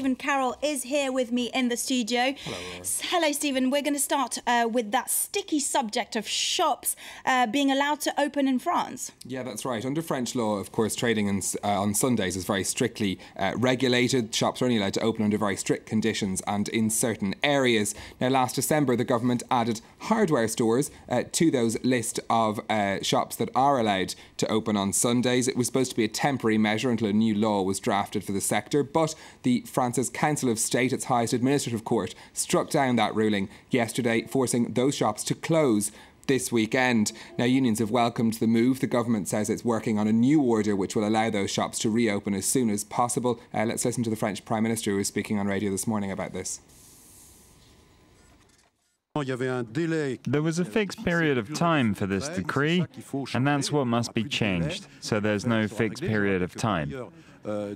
Stephen Carroll is here with me in the studio. Hello. Hello, Stephen. We're going to start with that sticky subject of shops being allowed to open in France. Yeah, that's right. Under French law, of course, trading on Sundays is very strictly regulated. Shops are only allowed to open under very strict conditions and in certain areas. Now, last December, the government added hardware stores to those list of shops that are allowed to open on Sundays. It was supposed to be a temporary measure until a new law was drafted for the sector, but the France's Council of State, its highest administrative court, struck down that ruling yesterday, forcing those shops to close this weekend. Now, unions have welcomed the move. The government says it's working on a new order which will allow those shops to reopen as soon as possible. Let's listen to the French Prime Minister, who was speaking on radio this morning about this. There was a fixed period of time for this decree, and that's what must be changed, so there's no fixed period of time.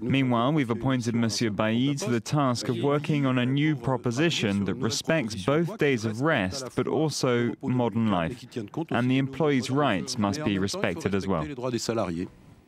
Meanwhile, we've appointed Monsieur Bailly to the task of working on a new proposition that respects both days of rest but also modern life, and the employees' rights must be respected as well.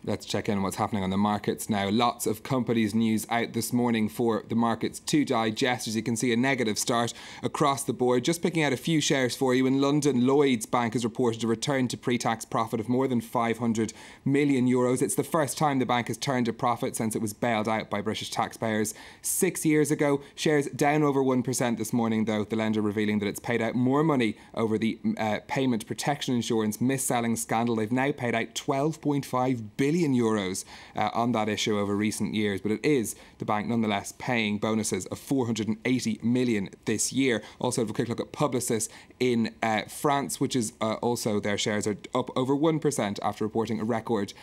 Let's check in on what's happening on the markets now. Lots of companies' news out this morning for the markets to digest. As you can see, a negative start across the board. Just picking out a few shares for you. In London, Lloyds Bank has reported a return to pre-tax profit of more than €500 million. It's the first time the bank has turned a profit since it was bailed out by British taxpayers 6 years ago. Shares down over 1% this morning, though, the lender revealing that it's paid out more money over the payment protection insurance mis-selling scandal. They've now paid out €12.5 billion on that issue over recent years, but it is the bank nonetheless paying bonuses of €480 million this year. Also have a quick look at Publicis in France, which is also, their shares are up over 1% after reporting a record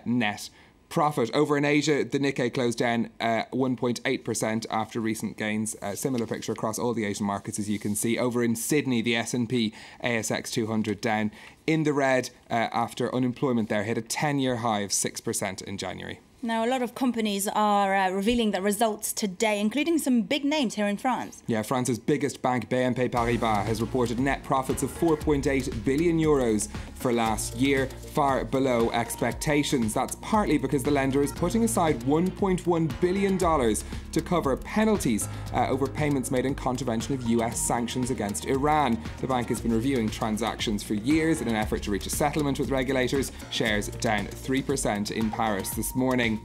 net profit. Over in Asia, the Nikkei closed down 1.8% after recent gains. Similar picture across all the Asian markets, as you can see. Over in Sydney, the S&P ASX 200 down in the red after unemployment there hit a 10-year high of 6% in January. Now, a lot of companies are revealing their results today, including some big names here in France. Yeah, France's biggest bank, BNP Paribas, has reported net profits of €4.8 billion for last year, far below expectations. That's partly because the lender is putting aside $1.1 billion to cover penalties over payments made in contravention of US sanctions against Iran. The bank has been reviewing transactions for years in an effort to reach a settlement with regulators. Shares down 3% in Paris this morning.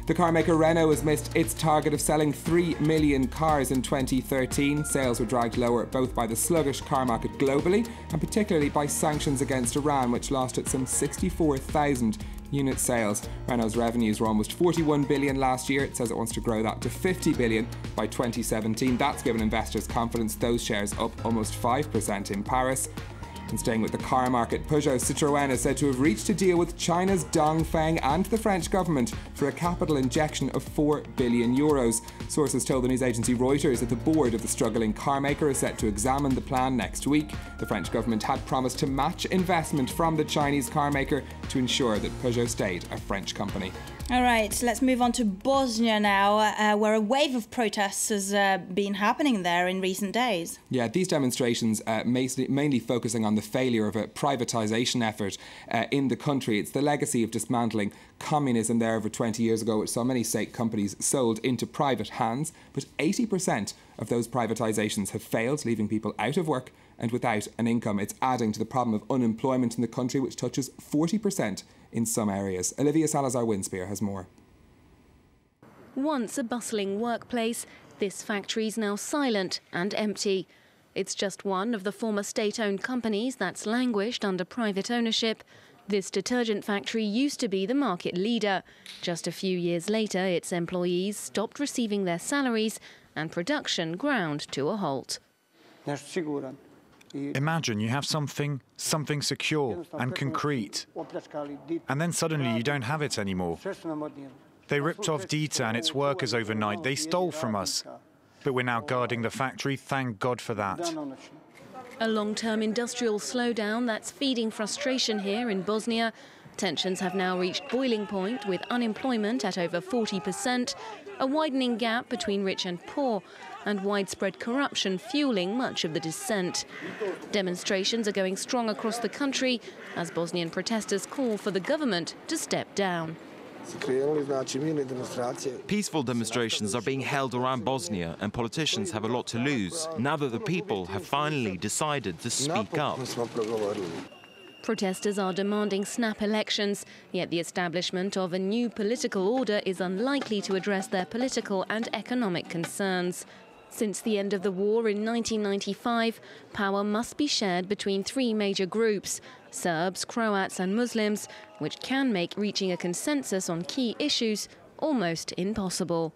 The carmaker Renault has missed its target of selling 3 million cars in 2013. Sales were dragged lower both by the sluggish car market globally and particularly by sanctions against Iran, which lost it some 64,000 unit sales. Renault's revenues were almost 41 billion last year. It says it wants to grow that to 50 billion by 2017. That's given investors confidence. Those shares up almost 5% in Paris. And staying with the car market, Peugeot Citroën is said to have reached a deal with China's Dongfeng and the French government for a capital injection of €4 billion. Sources told the news agency Reuters that the board of the struggling car maker is set to examine the plan next week. The French government had promised to match investment from the Chinese car maker to ensure that Peugeot stayed a French company. All right, let's move on to Bosnia now, where a wave of protests has been happening there in recent days. Yeah, these demonstrations mainly focusing on the failure of a privatisation effort in the country. It's the legacy of dismantling communism there over 20 years ago, which saw many state companies sold into private hands. But 80% of those privatisations have failed, leaving people out of work and without an income. It's adding to the problem of unemployment in the country, which touches 40% in some areas. Olivia Salazar-Winspear has more. Once a bustling workplace, this factory's now silent and empty. It's just one of the former state-owned companies that's languished under private ownership. This detergent factory used to be the market leader. Just a few years later, its employees stopped receiving their salaries and production ground to a halt. Imagine you have something secure and concrete, and then suddenly you don't have it anymore. They ripped off Dita and its workers overnight. They stole from us, but we're now guarding the factory. Thank God for that. A long-term industrial slowdown that's feeding frustration here in Bosnia. Tensions have now reached boiling point with unemployment at over 40%, a widening gap between rich and poor, and widespread corruption fueling much of the dissent. Demonstrations are going strong across the country as Bosnian protesters call for the government to step down. Peaceful demonstrations are being held around Bosnia, and politicians have a lot to lose now that the people have finally decided to speak up. Protesters are demanding snap elections, yet the establishment of a new political order is unlikely to address their political and economic concerns. Since the end of the war in 1995, power must be shared between three major groups: Serbs, Croats and Muslims, which can make reaching a consensus on key issues almost impossible.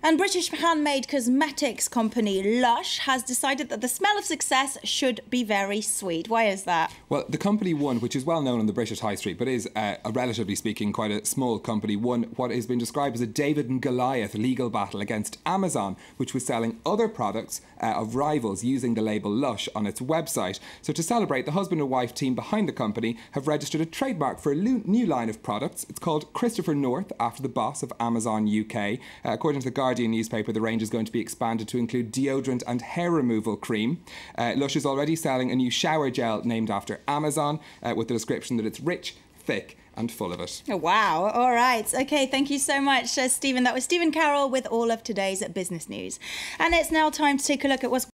And British handmade cosmetics company Lush has decided that the smell of success should be very sweet. Why is that? Well, the company won, which is well known on the British high street, but is, relatively speaking, quite a small company, won what has been described as a David and Goliath legal battle against Amazon, which was selling other products of rivals using the label Lush on its website. So to celebrate, the husband and wife team behind the company have registered a trademark for a new line of products. It's called Christopher North, after the boss of Amazon UK. According to the Guardian newspaper, the range is going to be expanded to include deodorant and hair removal cream. Lush is already selling a new shower gel named after Amazon, with the description that it's rich, thick and full of it. Oh, wow. All right. OK, thank you so much, Stephen. That was Stephen Carroll with all of today's business news. And it's now time to take a look at what's